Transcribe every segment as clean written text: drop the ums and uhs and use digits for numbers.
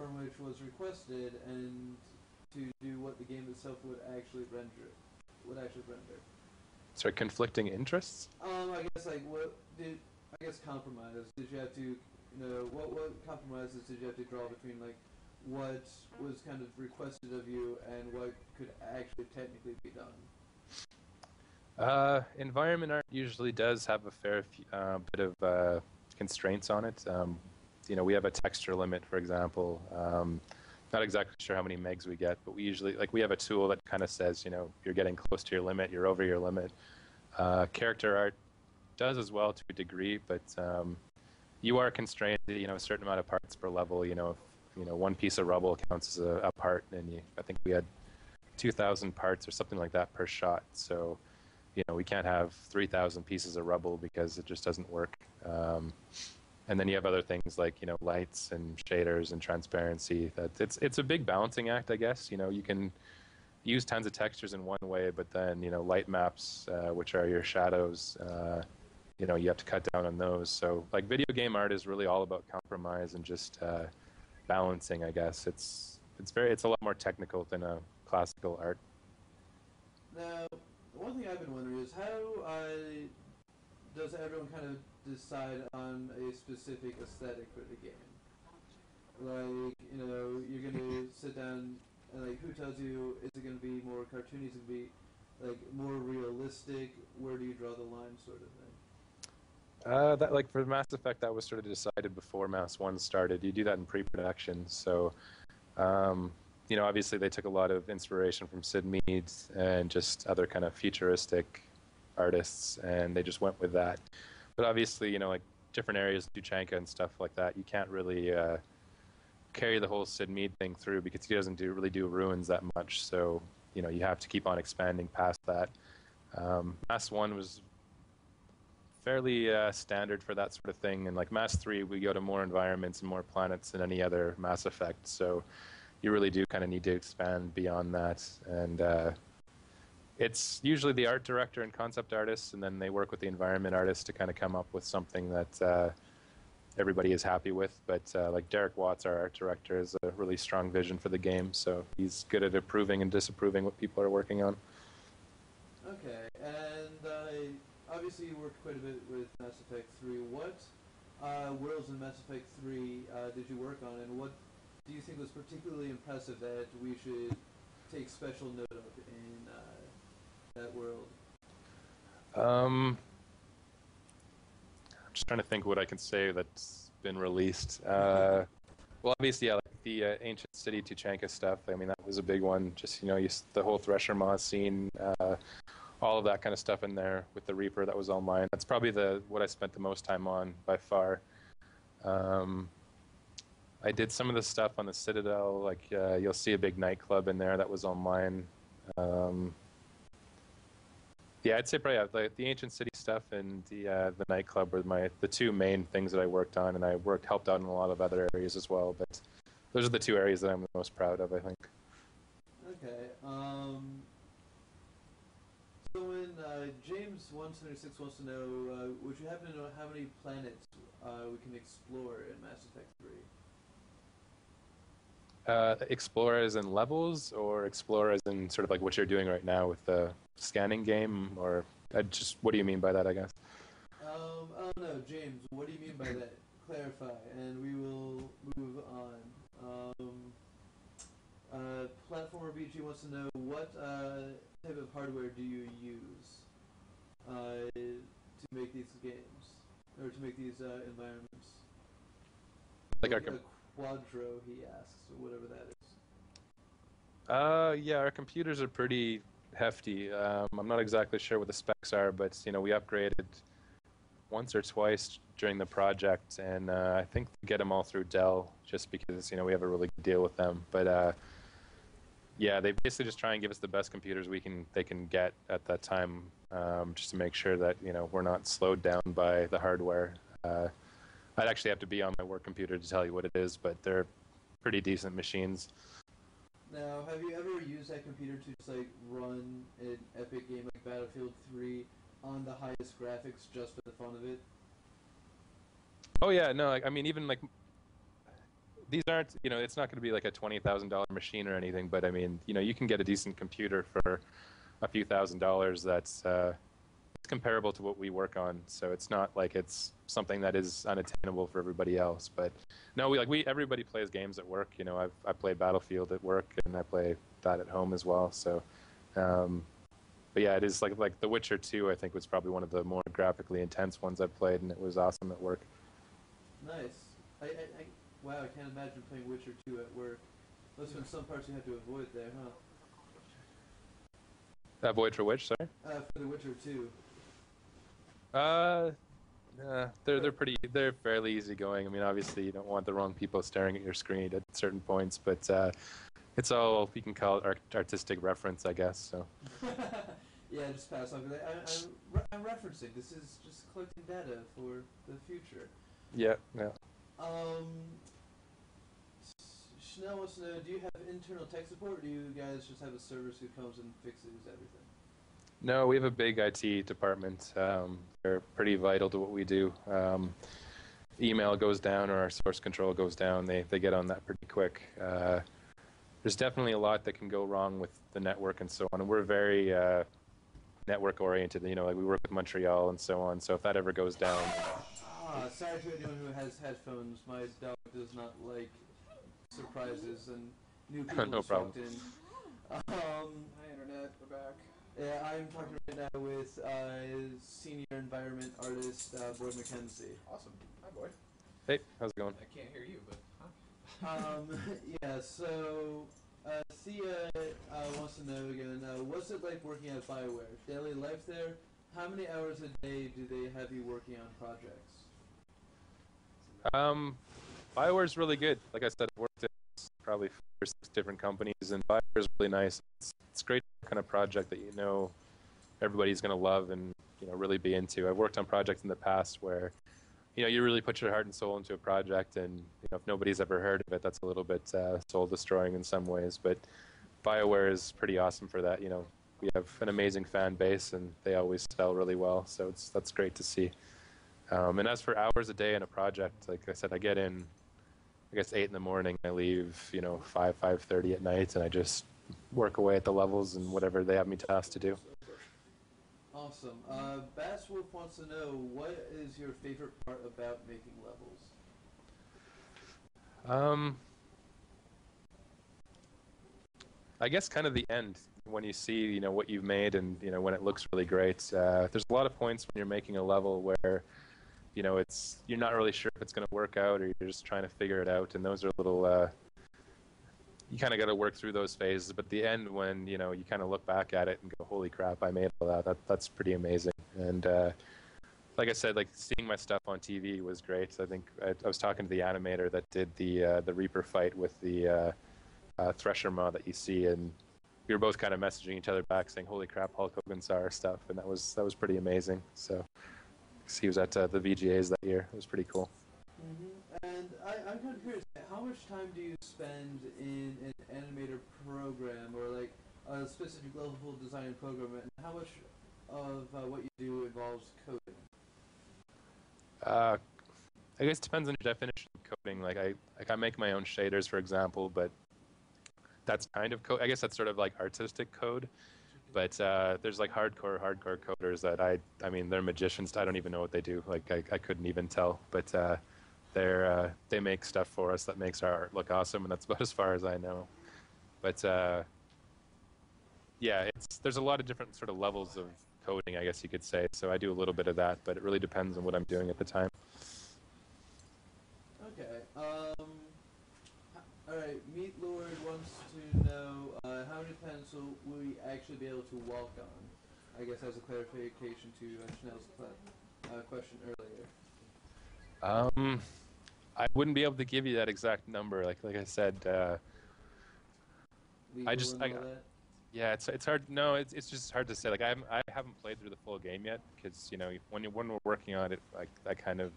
from which was requested and to do what the game itself would actually render. Sorry, conflicting interests? I guess like compromise. Did you have to, what compromises did you have to draw between like what was kind of requested of you and what could actually technically be done? Environment art usually does have a fair bit of constraints on it. We have a texture limit, for example. Not exactly sure how many megs we get, but we usually we have a tool that kind of says, you're getting close to your limit, you're over your limit. Character art does as well to a degree, but you are constrained to a certain amount of parts per level. If one piece of rubble counts as a part, and I think we had 2,000 parts or something like that per shot. So we can't have 3,000 pieces of rubble because it just doesn't work. And then you have other things like lights and shaders and transparency. That it's a big balancing act, I guess. You can use tons of textures in one way, but then light maps, which are your shadows, you have to cut down on those. So like video game art is really all about compromise and just balancing, I guess. It's a lot more technical than a classical art. Now, one thing I've been wondering is how does everyone kind of decide on a specific aesthetic for the game? Like, you're going to sit down and, like, who tells you, is it going to be more cartoony, is it going to be, like, more realistic? Where do you draw the line, sort of thing? For Mass Effect, that was sort of decided before Mass 1 started. You do that in pre-production, so obviously they took a lot of inspiration from Sid Mead and just other kind of futuristic artists, and they just went with that. But obviously, like different areas, Tuchanka and stuff like that, you can't really carry the whole Sid Mead thing through because he doesn't really do ruins that much. So you have to keep on expanding past that. Mass 1 was fairly standard for that sort of thing, and like Mass 3, we go to more environments and more planets than any other Mass Effect. So you really do kind of need to expand beyond that, and it's usually the art director and concept artists, and then they work with the environment artists to kind of come up with something that everybody is happy with. But like Derek Watts, our art director, has a really strong vision for the game, so he's good at approving and disapproving what people are working on. Okay, and obviously you worked quite a bit with Mass Effect 3. What worlds in Mass Effect 3 did you work on, and what do you think was particularly impressive that we should take special note of in that world? I'm just trying to think what I can say that's been released. Well, obviously, yeah, like the Ancient City Tuchanka stuff. I mean, that was a big one. Just the whole Thresher Maw scene, all of that kind of stuff in there with the Reaper. That was all mine. That's probably what I spent the most time on by far. I did some of the stuff on the Citadel. Like you'll see a big nightclub in there. That was all mine. Yeah, I'd say probably like the Ancient City stuff and the nightclub were the two main things that I worked on, and I helped out in a lot of other areas as well. But those are the two areas that I'm the most proud of, I think. Okay. So when James 176 wants to know, would you happen to know how many planets we can explore in Mass Effect 3? Explore as in levels, or explore as in sort of like what you're doing right now with the scanning game, or what do you mean by that, I guess? I don't know, James, what do you mean by that? Clarify, and we will move on. Platformer BG wants to know what type of hardware do you use to make these games, or to make these environments? Like our Quadro, he asks, or whatever that is. Yeah, our computers are pretty hefty. I'm not exactly sure what the specs are, but we upgraded once or twice during the project, and I think we get them all through Dell, just because we have a really good deal with them. But yeah, they basically just try and give us the best computers they can get at that time, just to make sure that we're not slowed down by the hardware. I'd actually have to be on my work computer to tell you what it is, but they're pretty decent machines. Now, have you ever used that computer to just like run an epic game like Battlefield 3 on the highest graphics just for the fun of it? Oh yeah, no, I mean even like these aren't, it's not going to be like a $20,000 machine or anything, but I mean, you can get a decent computer for a few $1,000s that's it's comparable to what we work on. So it's not like it's something that is unattainable for everybody else. But no, everybody plays games at work. I play Battlefield at work and I play that at home as well. So, but yeah, it is like The Witcher 2, I think, was probably one of the more graphically intense ones I've played, and it was awesome at work. Nice. Wow, I can't imagine playing Witcher 2 at work. Those are some parts you have to avoid there, huh? Avoid for which, sorry? For The Witcher 2. They're fairly easygoing. I mean, obviously you don't want the wrong people staring at your screen at certain points, but it's all, you can call it artistic reference, I guess. So. Yeah, just pass off. I'm referencing. This is just collecting data for the future. Yeah. Chanel wants to know, do you have internal tech support, or do you guys just have a service who comes and fixes everything? No, we have a big IT department. They're pretty vital to what we do. Email goes down or our source control goes down, they get on that pretty quick. There's definitely a lot that can go wrong with the network and so on. And we're very network oriented. We work with Montreal and so on. So if that ever goes down. Sorry to anyone who has headphones. My dog does not like surprises and new people No problem. walked in. Hi, Internet. We're back. Yeah, I'm talking right now with senior environment artist Boyd McKenzie. Awesome. Hi, Boyd. Hey, how's it going? I can't hear you, but huh? Yeah, so Thea wants to know again, what's it like working at BioWare? Daily life there? How many hours a day do they have you working on projects? BioWare's really good. Like I said, I've worked at probably 5 or 6 different companies, and BioWare's really nice. It's great kind of project that everybody's going to love and really be into. I've worked on projects in the past where you really put your heart and soul into a project, and if nobody's ever heard of it, that's a little bit soul destroying in some ways. But BioWare is pretty awesome for that. We have an amazing fan base, and they always sell really well, so that's great to see. And as for hours a day in a project, like I said, I get in, I guess 8 in the morning. I leave 5:30 at night, and I just work away at the levels and whatever they have me tasked to do. Awesome. Bass Wolf wants to know, what is your favorite part about making levels? I guess kind of the end, when you see what you've made, and when it looks really great. There's a lot of points when you're making a level where you're not really sure if it's going to work out, or you're just trying to figure it out, and those are little you kind of got to work through those phases. But the end, when you kind of look back at it and go, holy crap, I made all that's pretty amazing. And like I said, like seeing my stuff on TV was great. I think I was talking to the animator that did the Reaper fight with the Thresher mod that you see, and we were both kind of messaging each other back saying, holy crap, Hulk Hogan saw our stuff, and that was pretty amazing. So he was at the VGAs that year. It was pretty cool. Mm-hmm. And I'm kind of curious, how much time do you spend in an animator program, or like a specific level design program, and how much of what you do involves coding? I guess it depends on your definition of coding. Like I make my own shaders, for example, but that's kind of code. I guess that's sort of like artistic code. But there's like hardcore coders that I mean, they're magicians. I don't even know what they do. Like I couldn't even tell. But they make stuff for us that makes our art look awesome, and that's about as far as I know. But yeah, there's a lot of different sort of levels of coding, I guess you could say. So I do a little bit of that, but it really depends on what I'm doing at the time. Okay. All right. Meat Lord wants to know how many planets will we actually be able to walk on? I guess as a clarification to Chanel's question earlier. I wouldn't be able to give you that exact number. Like I said, yeah, it's hard. No, it's just hard to say. Like I haven't played through the full game yet, because when we're working on it, I kind of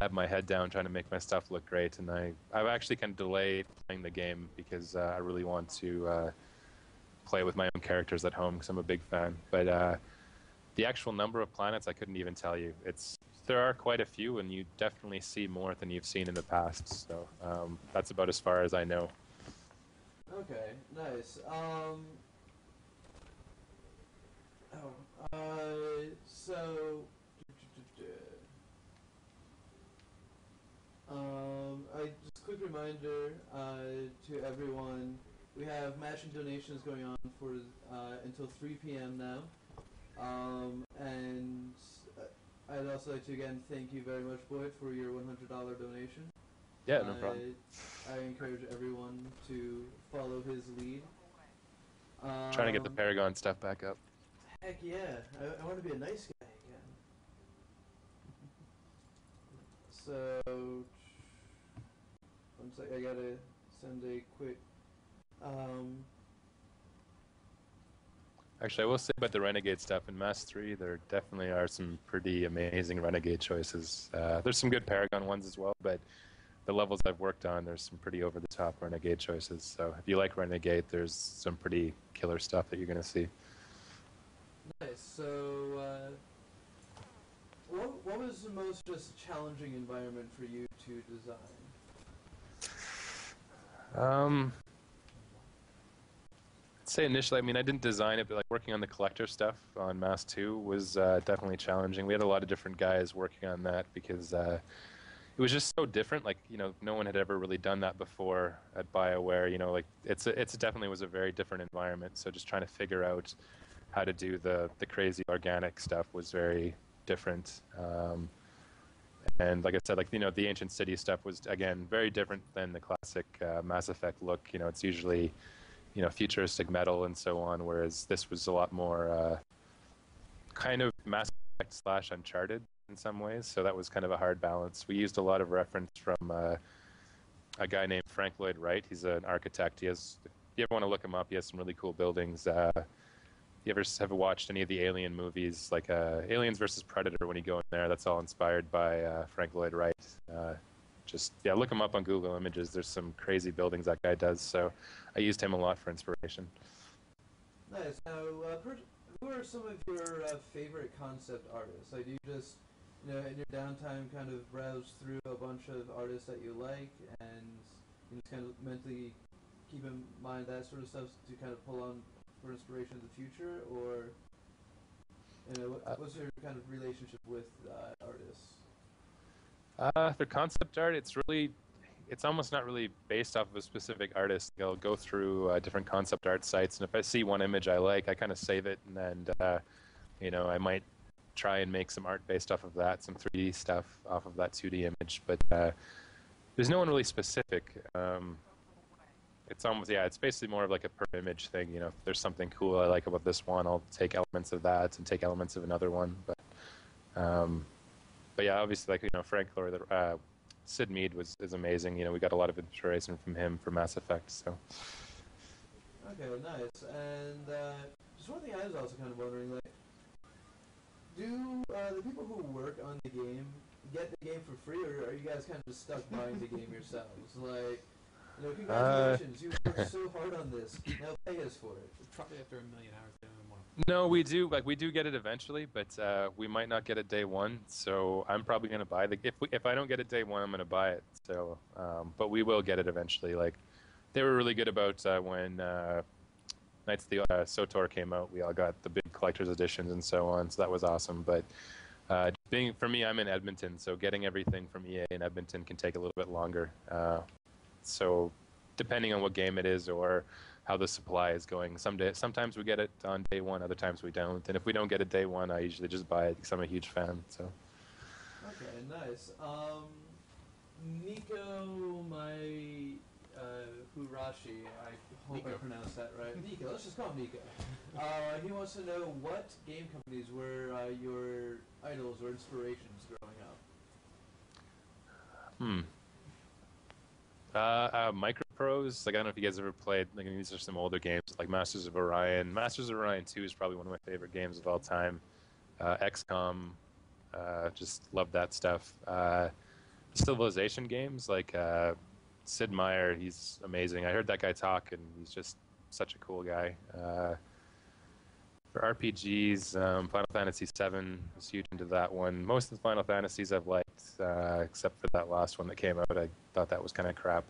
have my head down trying to make my stuff look great, and I've actually kind of delayed playing the game because I really want to play with my own characters at home, because I'm a big fan. But the actual number of planets, I couldn't even tell you. It's there are quite a few, and you definitely see more than you've seen in the past. So that's about as far as I know. Okay, nice. So, just quick reminder to everyone, we have matching donations going on for until 3 p.m. now, and I'd also like to again thank you very much, Boyd, for your $100 donation. Yeah, no problem. I encourage everyone to follow his lead. Trying to get the Paragon stuff back up. Heck yeah, I want to be a nice guy again. So, one sec, I gotta send a quick. Actually, I will say about the Renegade stuff in Mass 3, there definitely are some pretty amazing Renegade choices. There's some good Paragon ones as well, but the levels I've worked on, there's some pretty over-the-top Renegade choices. So if you like Renegade, there's some pretty killer stuff that you're going to see. Nice. So, what was the most just challenging environment for you to design? I'd say initially, I mean, I didn't design it, but like working on the collector stuff on Mass 2 was definitely challenging. We had a lot of different guys working on that because it was just so different. Like, you know, no one had ever really done that before at BioWare. You know, like it's definitely was a very different environment. So just trying to figure out how to do the crazy organic stuff was very different. And like I said, like, you know, the ancient city stuff was, again, very different than the classic Mass Effect look. You know, it's usually, you know, futuristic metal and so on, whereas this was a lot more kind of Mass Effect / Uncharted in some ways. So that was kind of a hard balance. We used a lot of reference from a guy named Frank Lloyd Wright. He's an architect. If you ever want to look him up, he has some really cool buildings. You ever have watched any of the Alien movies, like Aliens versus Predator? When you go in there, that's all inspired by Frank Lloyd Wright. Look him up on Google Images. There's some crazy buildings that guy does. So I used him a lot for inspiration. Nice. Now, who are some of your favorite concept artists? Like, do you just, you know, in your downtime, kind of browse through a bunch of artists that you like, and you just kind of mentally keep in mind that sort of stuff to kind of pull on for inspiration in the future, or you know, what's your kind of relationship with artists? For concept art, it's almost not really based off of a specific artist. I'll go through different concept art sites, and if I see one image I like, I kind of save it, and you know, I might try and make some art based off of that, some 3D stuff off of that 2D image. But there's no one really specific. It's basically more of like a per image thing. You know, if there's something cool I like about this one, I'll take elements of that and take elements of another one. But yeah, obviously, like, you know, Frank Lloyd, Sid Mead is amazing. You know, we got a lot of inspiration from him for Mass Effect. So. Okay, nice. And just one thing I was also kind of wondering, like, do the people who work on the game get the game for free, or are you guys kind of just stuck buying the game yourselves? Like, you know, congratulations, you worked so hard on this. Now pay us for it. Probably after 1 million hours, they don't want. No, we do. Like, we do get it eventually, but we might not get it day one. So I'm probably going to buy if I don't get it day one, I'm going to buy it. So, but we will get it eventually. Like, they were really good about when Knights of the SOTOR came out. We all got the big collector's editions and so on. So that was awesome. But for me, I'm in Edmonton, so getting everything from EA in Edmonton can take a little bit longer. So depending on what game it is or how the supply is going, sometimes we get it on day one, other times we don't. And if we don't get it day one, I usually just buy it because I'm a huge fan. So. Okay, nice. Nico, my Hurashi, I hope I pronounced that right. Nico, let's just call him Nico. He wants to know what game companies were your idols or inspirations growing up. Microprose, like, I don't know if you guys ever played, like, these are some older games, like Masters of Orion. Masters of Orion 2 is probably one of my favorite games of all time. XCOM, just love that stuff. Civilization games, like Sid Meier, he's amazing. I heard that guy talk, and he's just such a cool guy. For RPGs, Final Fantasy VII was huge into that one. Most of the Final Fantasies I've liked, except for that last one that came out. I thought that was kind of crap.